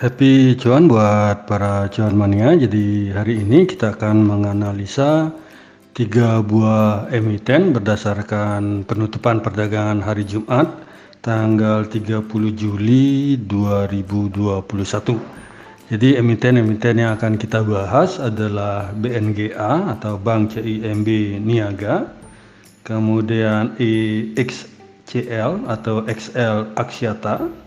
Happy cuan buat para cuan mania. Jadi hari ini kita akan menganalisa 3 buah emiten berdasarkan penutupan perdagangan hari Jumat tanggal 30 Juli 2021. Jadi emiten-emiten yang akan kita bahas adalah BNGA atau Bank CIMB Niaga, kemudian XCL atau XL Axiata,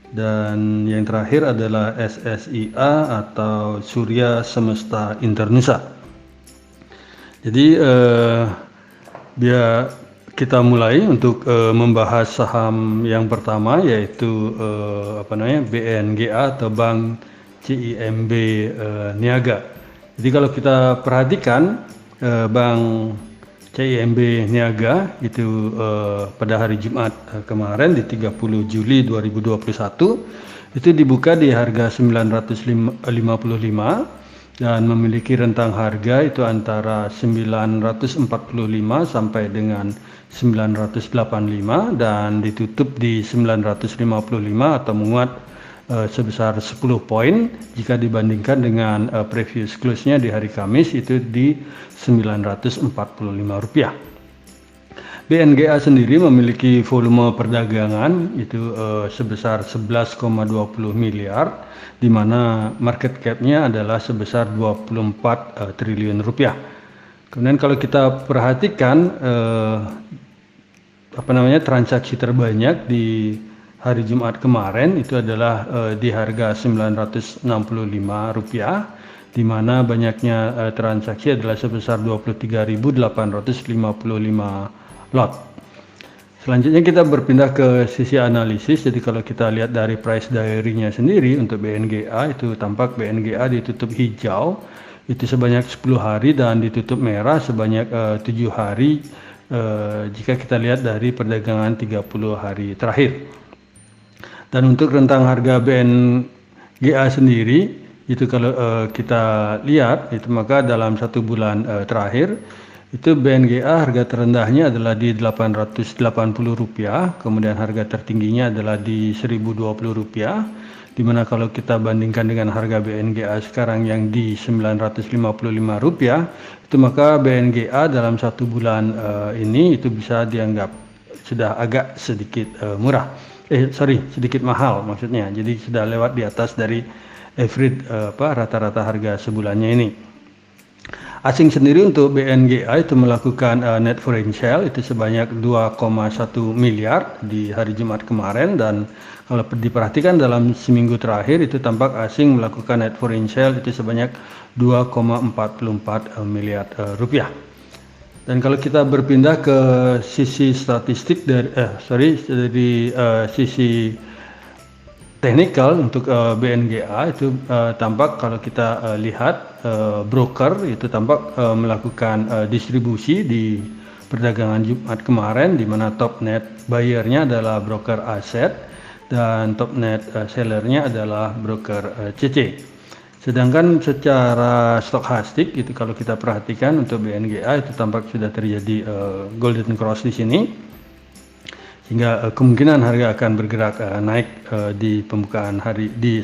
dan yang terakhir adalah SSIA atau Surya Semesta Internusa. Jadi biar kita mulai untuk membahas saham yang pertama, yaitu BNGA atau Bank CIMB Niaga. Jadi kalau kita perhatikan Bank CIMB Niaga itu pada hari Jumat kemarin di 30 Juli 2021 itu dibuka di harga 955 dan memiliki rentang harga itu antara 945 sampai dengan 985 dan ditutup di 955 atau menguat sebesar 10 poin jika dibandingkan dengan previous close-nya di hari Kamis itu di Rp945. BNGA sendiri memiliki volume perdagangan itu sebesar 11,20 miliar, di mana market cap-nya adalah sebesar 24 triliun rupiah. Kemudian kalau kita perhatikan transaksi terbanyak di hari Jumat kemarin itu adalah di harga Rp965, di mana banyaknya transaksi adalah sebesar 23.855 lot. Selanjutnya kita berpindah ke sisi analisis. Jadi kalau kita lihat dari price diary-nya sendiri untuk BNGA itu tampak BNGA ditutup hijau itu sebanyak 10 hari dan ditutup merah sebanyak 7 hari jika kita lihat dari perdagangan 30 hari terakhir. Dan untuk rentang harga BNGA sendiri itu kalau kita lihat itu maka dalam 1 bulan terakhir itu BNGA harga terendahnya adalah di Rp880, kemudian harga tertingginya adalah di Rp1.020, di mana kalau kita bandingkan dengan harga BNGA sekarang yang di Rp955 itu maka BNGA dalam 1 bulan ini itu bisa dianggap sudah agak sedikit sedikit mahal maksudnya. Jadi sudah lewat di atas dari average rata-rata harga sebulannya ini. Asing sendiri untuk BNGA itu melakukan net foreign sale itu sebanyak 2,1 miliar di hari Jumat kemarin, dan kalau diperhatikan dalam seminggu terakhir itu tampak asing melakukan net foreign sale itu sebanyak 2,44 miliar rupiah. Dan kalau kita berpindah ke sisi statistik dari sisi technical untuk BNGA itu tampak kalau kita lihat broker itu tampak melakukan distribusi di perdagangan Jumat kemarin, di mana top net buyer-nya adalah broker aset dan top net seller-nya adalah broker CC. Sedangkan secara stochastik itu kalau kita perhatikan untuk BNGA itu tampak sudah terjadi golden cross di sini, sehingga kemungkinan harga akan bergerak naik di pembukaan hari di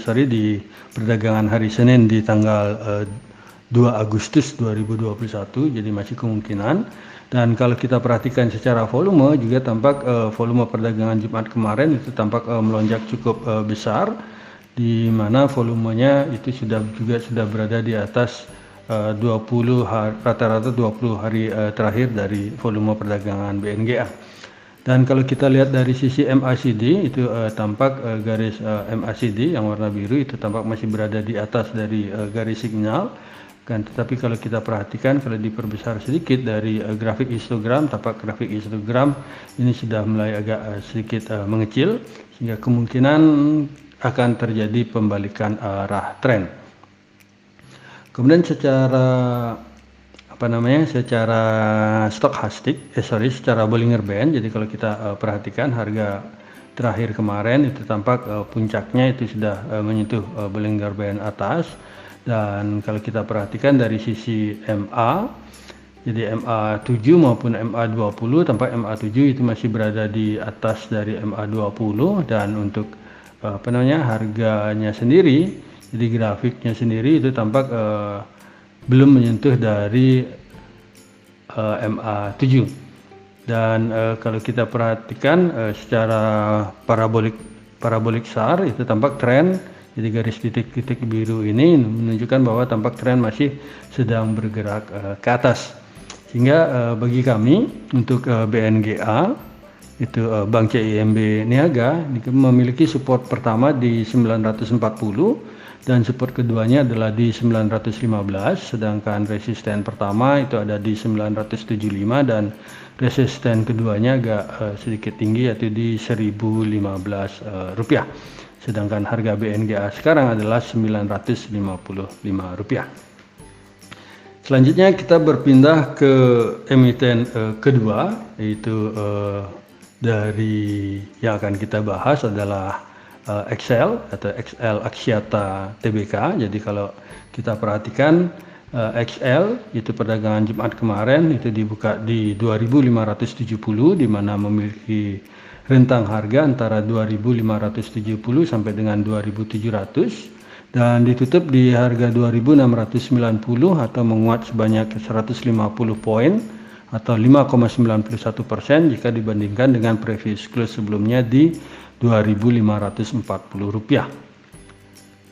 perdagangan hari Senin di tanggal 2 Agustus 2021, jadi masih kemungkinan. Dan kalau kita perhatikan secara volume juga tampak volume perdagangan Jumat kemarin itu tampak melonjak cukup besar, di mana volumenya itu sudah berada di atas rata-rata 20 hari terakhir dari volume perdagangan BNGA. Dan kalau kita lihat dari sisi MACD itu tampak garis MACD yang warna biru itu tampak masih berada di atas dari garis signal. Tetapi kalau kita perhatikan, kalau diperbesar sedikit dari grafik histogram, tampak grafik histogram ini sudah mulai agak sedikit mengecil, sehingga kemungkinan akan terjadi pembalikan arah tren. Kemudian secara secara Bollinger Band. Jadi kalau kita perhatikan harga terakhir kemarin itu tampak puncaknya itu sudah menyentuh Bollinger Band atas. Dan kalau kita perhatikan dari sisi MA, jadi MA7 maupun MA20, tampak MA7 itu masih berada di atas dari MA20, dan untuk harganya sendiri, jadi grafiknya sendiri itu tampak belum menyentuh dari MA7. Dan kalau kita perhatikan secara parabolik SAR itu tampak tren, jadi garis titik-titik biru ini menunjukkan bahwa tampak tren masih sedang bergerak ke atas. Sehingga bagi kami untuk BNGA itu Bank CIMB Niaga memiliki support pertama di 940 dan support keduanya adalah di 915, sedangkan resisten pertama itu ada di 975 dan resisten keduanya agak sedikit tinggi yaitu di 1015 rupiah. Sedangkan harga BNGA sekarang adalah 955 rupiah. Selanjutnya kita berpindah ke emiten kedua, yaitu dari yang akan kita bahas adalah XL atau XL Axiata Tbk. Jadi kalau kita perhatikan XL itu perdagangan Jumat kemarin itu dibuka di 2570, di mana memiliki rentang harga antara 2570 sampai dengan 2700 dan ditutup di harga 2690 atau menguat sebanyak 150 poin atau 5,91% jika dibandingkan dengan previous close sebelumnya di Rp2.540.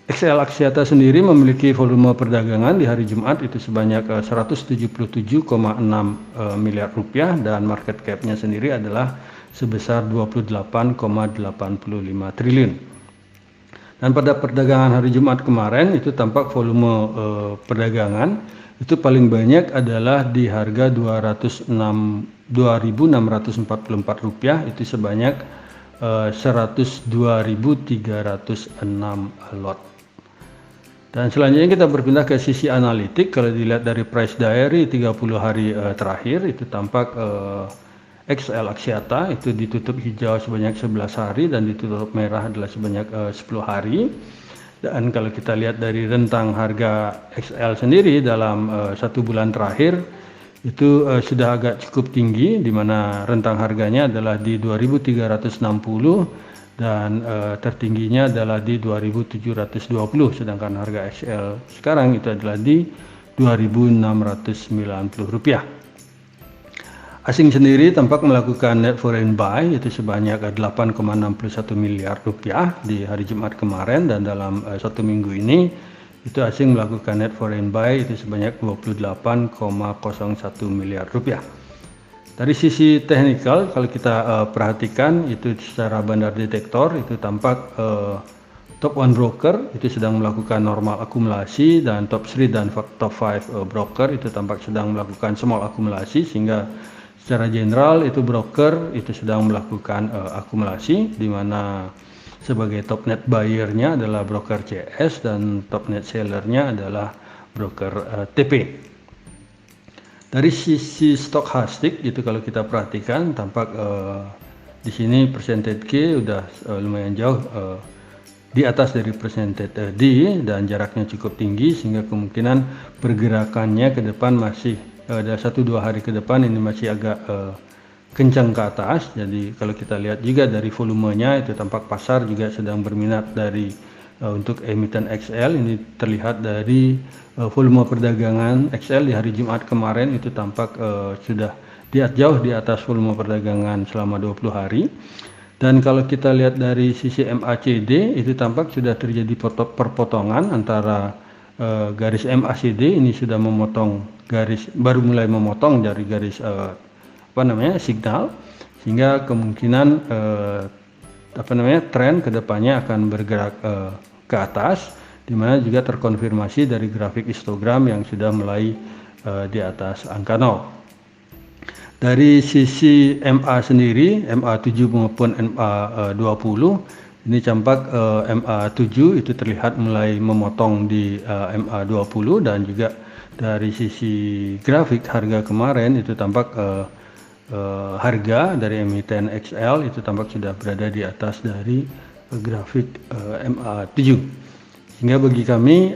XL Axiata sendiri memiliki volume perdagangan di hari Jumat itu sebanyak 177,6 miliar rupiah dan market cap-nya sendiri adalah sebesar 28,85 triliun. Dan pada perdagangan hari Jumat kemarin itu tampak volume perdagangan itu paling banyak adalah di harga Rp2.644 itu sebanyak 102.306 lot. Dan selanjutnya kita berpindah ke sisi analitik. Kalau dilihat dari price diary 30 hari terakhir itu tampak XL Axiata itu ditutup hijau sebanyak 11 hari dan ditutup merah adalah sebanyak 10 hari. Dan kalau kita lihat dari rentang harga XL sendiri dalam 1 bulan terakhir itu sudah agak cukup tinggi, di mana rentang harganya adalah di 2.360 dan tertingginya adalah di 2.720, sedangkan harga XL sekarang itu adalah di Rp2.690. Asing sendiri tampak melakukan net foreign buy itu sebanyak 8,61 miliar rupiah di hari Jumat kemarin, dan dalam 1 minggu ini itu asing melakukan net foreign buy itu sebanyak 28,01 miliar rupiah. Dari sisi teknikal kalau kita perhatikan itu secara bandar detektor itu tampak top 1 broker itu sedang melakukan normal akumulasi dan top 3 dan top 5 broker itu tampak sedang melakukan small akumulasi, sehingga secara general itu broker itu sedang melakukan akumulasi, di mana sebagai top net buyer-nya adalah broker CS dan top net seller-nya adalah broker TP. Dari sisi stochastik itu kalau kita perhatikan tampak di sini percentage K udah lumayan jauh di atas dari percentage D dan jaraknya cukup tinggi, sehingga kemungkinan pergerakannya ke depan masih ada 1-2 hari ke depan ini masih agak kencang ke atas. Jadi kalau kita lihat juga dari volumenya itu tampak pasar juga sedang berminat dari untuk emiten XL. Ini terlihat dari volume perdagangan XL di hari Jumat kemarin itu tampak sudah jauh di atas volume perdagangan selama 20 hari. Dan kalau kita lihat dari sisi MACD itu tampak sudah terjadi perpotongan antara garis MACD ini sudah memotong garis, baru mulai memotong dari garis signal, sehingga kemungkinan tren kedepannya akan bergerak ke atas, di mana juga terkonfirmasi dari grafik histogram yang sudah mulai di atas angka 0. Dari sisi MA sendiri, MA7 maupun MA20 ini tampak MA7 itu terlihat mulai memotong di MA20, dan juga dari sisi grafik harga kemarin itu tampak harga dari emiten XL itu tampak sudah berada di atas dari grafik MA7. Sehingga bagi kami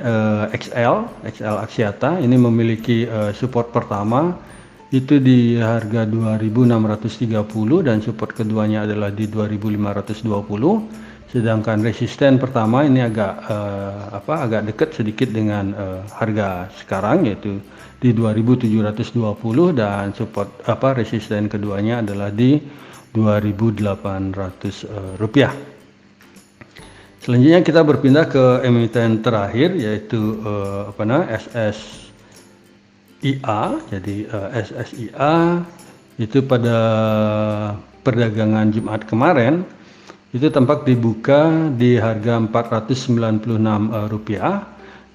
XL Axiata ini memiliki support pertama itu di harga 2.630 dan support keduanya adalah di 2.520, Sedangkan resisten pertama ini agak dekat sedikit dengan harga sekarang, yaitu di 2.720, dan support resisten keduanya adalah di 2.800 rupiah. Selanjutnya kita berpindah ke emiten terakhir, yaitu SSIA. Jadi SSIA itu pada perdagangan Jumat kemarin itu tampak dibuka di harga Rp496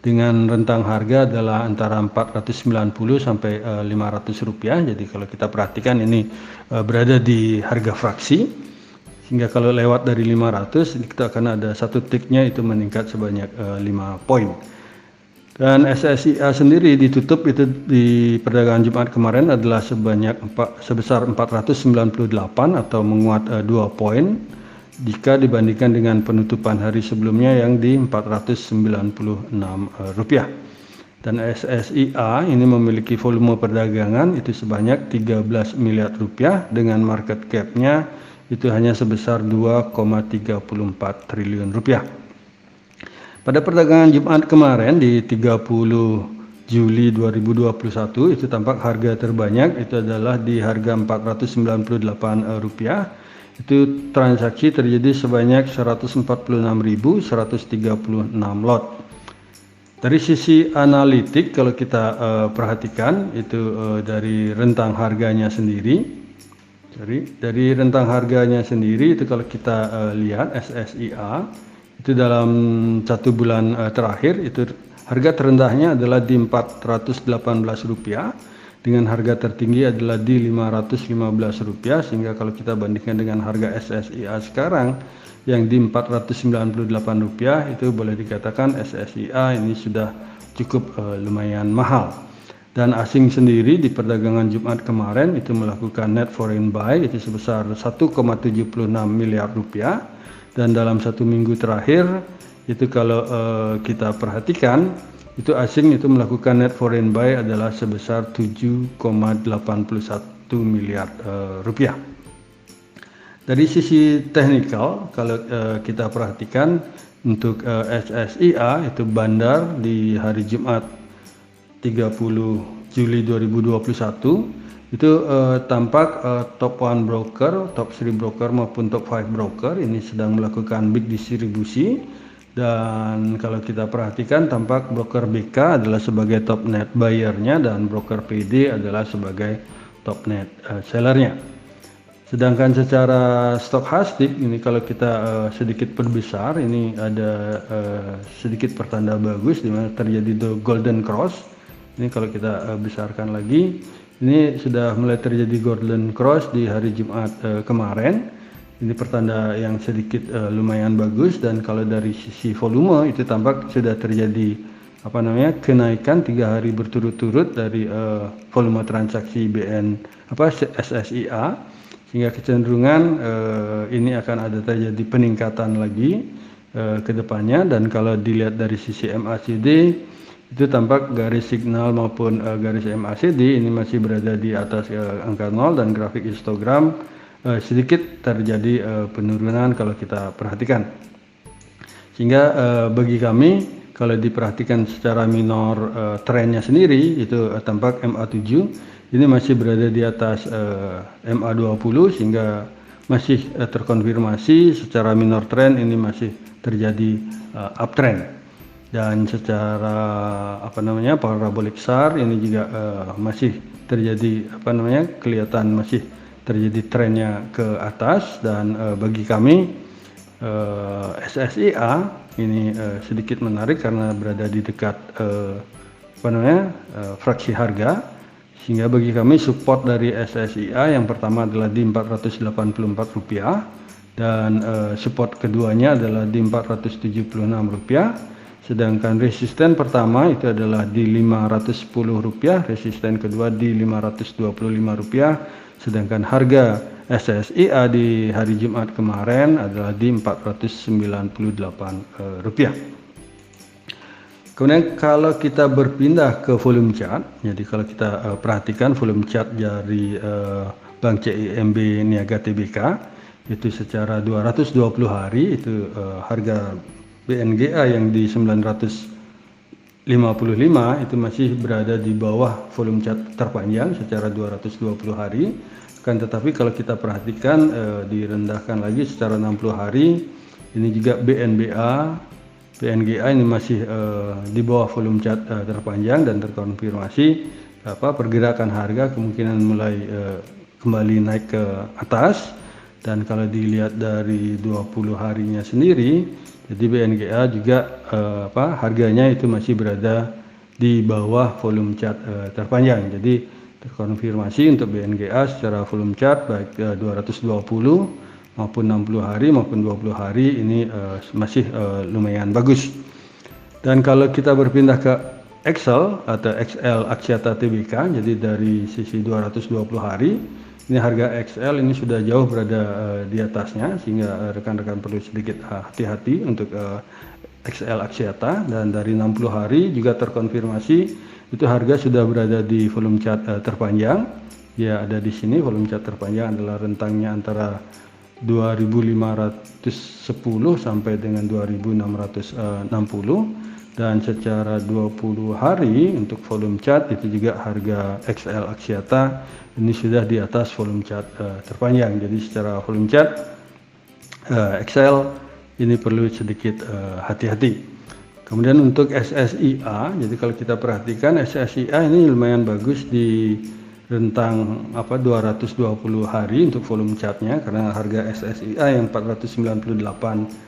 dengan rentang harga adalah antara 490 sampai Rp500. Jadi kalau kita perhatikan ini berada di harga fraksi, sehingga kalau lewat dari 500 kita akan ada satu tiknya itu meningkat sebanyak 5 poin. Dan SSIA sendiri ditutup itu di perdagangan Jumat kemarin adalah sebesar 498 atau menguat 2 poin jika dibandingkan dengan penutupan hari sebelumnya yang di Rp496. Dan SSIA ini memiliki volume perdagangan itu sebanyak 13 miliar rupiah dengan market cap-nya itu hanya sebesar 2,34 triliun rupiah. Pada perdagangan Jumat kemarin di 30 Juli 2021 itu tampak harga terbanyak itu adalah di harga Rp498. Itu transaksi terjadi sebanyak 146.136 lot. Dari sisi analitik kalau kita perhatikan itu dari rentang harganya sendiri. Dari rentang harganya sendiri itu kalau kita lihat SSIA itu dalam 1 bulan terakhir itu harga terendahnya adalah di Rp418 dengan harga tertinggi adalah di Rp515, sehingga kalau kita bandingkan dengan harga SSIA sekarang yang di Rp498 itu boleh dikatakan SSIA ini sudah cukup lumayan mahal. Dan asing sendiri di perdagangan Jumat kemarin itu melakukan net foreign buy itu sebesar 1,76 miliar rupiah, dan dalam 1 minggu terakhir itu kalau kita perhatikan itu asing itu melakukan net foreign buy adalah sebesar 7,81 miliar rupiah. Dari sisi teknikal kalau kita perhatikan untuk SSIA itu bandar di hari Jumat 30 Juli 2021 itu tampak top 1 broker, top 3 broker maupun top 5 broker ini sedang melakukan big distribusi. Dan kalau kita perhatikan tampak broker BK adalah sebagai top net buyer-nya dan broker PD adalah sebagai top net seller-nya. Sedangkan secara stochastik ini kalau kita sedikit perbesar ini ada sedikit pertanda bagus di mana terjadi the golden cross. Ini kalau kita besarkan lagi ini sudah mulai terjadi golden cross di hari Jumat kemarin. Ini pertanda yang sedikit lumayan bagus, dan kalau dari sisi volume itu tampak sudah terjadi kenaikan 3 hari berturut-turut dari volume transaksi SSIA, sehingga kecenderungan ini akan ada terjadi peningkatan lagi ke depannya. Dan kalau dilihat dari sisi MACD itu tampak garis signal maupun garis MACD ini masih berada di atas angka 0, dan grafik histogram sedikit terjadi penurunan kalau kita perhatikan. Sehingga bagi kami kalau diperhatikan secara minor trennya sendiri itu tampak MA7 ini masih berada di atas MA20, sehingga masih terkonfirmasi secara minor trend ini masih terjadi uptrend. Dan secara parabolic SAR ini juga masih terjadi kelihatan masih terjadi trennya ke atas. Dan bagi kami SSIA ini sedikit menarik karena berada di dekat fraksi harga, sehingga bagi kami support dari SSIA yang pertama adalah di Rp484 dan support keduanya adalah di Rp476. Sedangkan resisten pertama itu adalah di Rp510, resisten kedua di Rp525, sedangkan harga SSIA di hari Jumat kemarin adalah di Rp498. Kemudian kalau kita berpindah ke volume chart, jadi kalau kita perhatikan volume chart dari Bank CIMB Niaga Tbk, itu secara 220 hari itu harga BNGA yang di 955 itu masih berada di bawah volume chart terpanjang secara 220 hari. Kan tetapi kalau kita perhatikan direndahkan lagi secara 60 hari, ini juga BNGA ini masih di bawah volume chart terpanjang dan terkonfirmasi pergerakan harga kemungkinan mulai kembali naik ke atas. Dan kalau dilihat dari 20 harinya sendiri, jadi BNGA juga harganya itu masih berada di bawah volume chart terpanjang. Jadi terkonfirmasi untuk BNGA secara volume chart baik 220 maupun 60 hari maupun 20 hari ini masih lumayan bagus. Dan kalau kita berpindah ke Excel atau XL Axiata Tbk, jadi dari sisi 220 hari, ini harga XL ini sudah jauh berada di atasnya, sehingga rekan-rekan perlu sedikit hati-hati untuk XL Axiata. Dan dari 60 hari juga terkonfirmasi itu harga sudah berada di volume chart terpanjang. Ya, ada di sini volume chart terpanjang adalah rentangnya antara 2510 sampai dengan 2660, dan secara 20 hari untuk volume chart itu juga harga XL Axiata ini sudah di atas volume chart terpanjang. Jadi secara volume chart XL ini perlu sedikit hati-hati. Kemudian untuk SSIA, jadi kalau kita perhatikan SSIA ini lumayan bagus di rentang 220 hari untuk volume chartnya, karena harga SSIA yang 498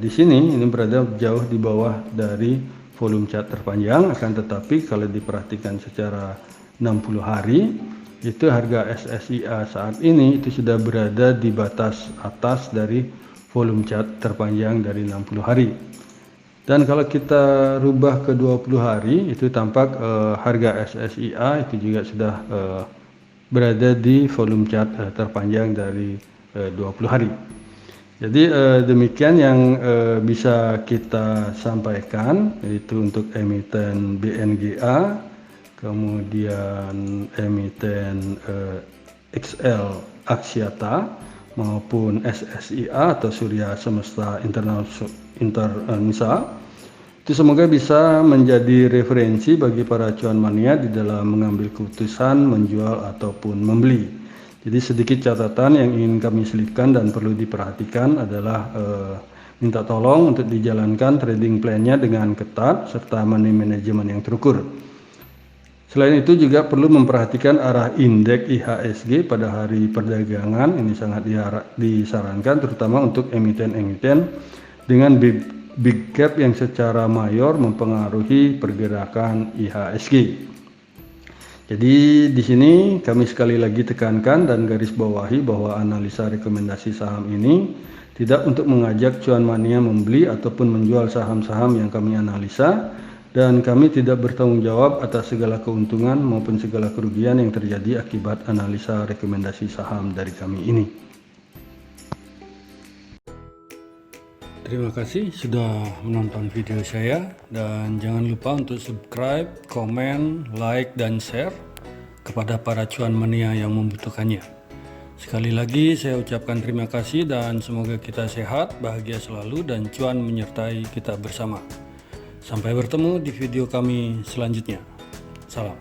di sini ini berada jauh di bawah dari volume chart terpanjang. Akan tetapi kalau diperhatikan secara 60 hari itu harga SSIA saat ini itu sudah berada di batas atas dari volume chart terpanjang dari 60 hari. Dan kalau kita rubah ke 20 hari itu tampak harga SSIA itu juga sudah berada di volume chart terpanjang dari 20 hari. Jadi demikian yang bisa kita sampaikan, yaitu untuk emiten BNGA, kemudian emiten XL Axiata maupun SSIA atau Surya Semesta Internisa. Itu semoga bisa menjadi referensi bagi para cuan mania di dalam mengambil keputusan menjual ataupun membeli. Jadi sedikit catatan yang ingin kami selipkan dan perlu diperhatikan adalah minta tolong untuk dijalankan trading plan-nya dengan ketat serta money management yang terukur. Selain itu juga perlu memperhatikan arah indeks IHSG pada hari perdagangan. Ini sangat disarankan terutama untuk emiten-emiten dengan big cap yang secara mayor mempengaruhi pergerakan IHSG. Jadi di sini kami sekali lagi tekankan dan garis bawahi bahwa analisa rekomendasi saham ini tidak untuk mengajak cuan mania membeli ataupun menjual saham-saham yang kami analisa, dan kami tidak bertanggung jawab atas segala keuntungan maupun segala kerugian yang terjadi akibat analisa rekomendasi saham dari kami ini. Terima kasih sudah menonton video saya, dan jangan lupa untuk subscribe, komen, like, dan share kepada para cuan mania yang membutuhkannya. Sekali lagi saya ucapkan terima kasih dan semoga kita sehat, bahagia selalu, dan cuan menyertai kita bersama. Sampai bertemu di video kami selanjutnya. Salam.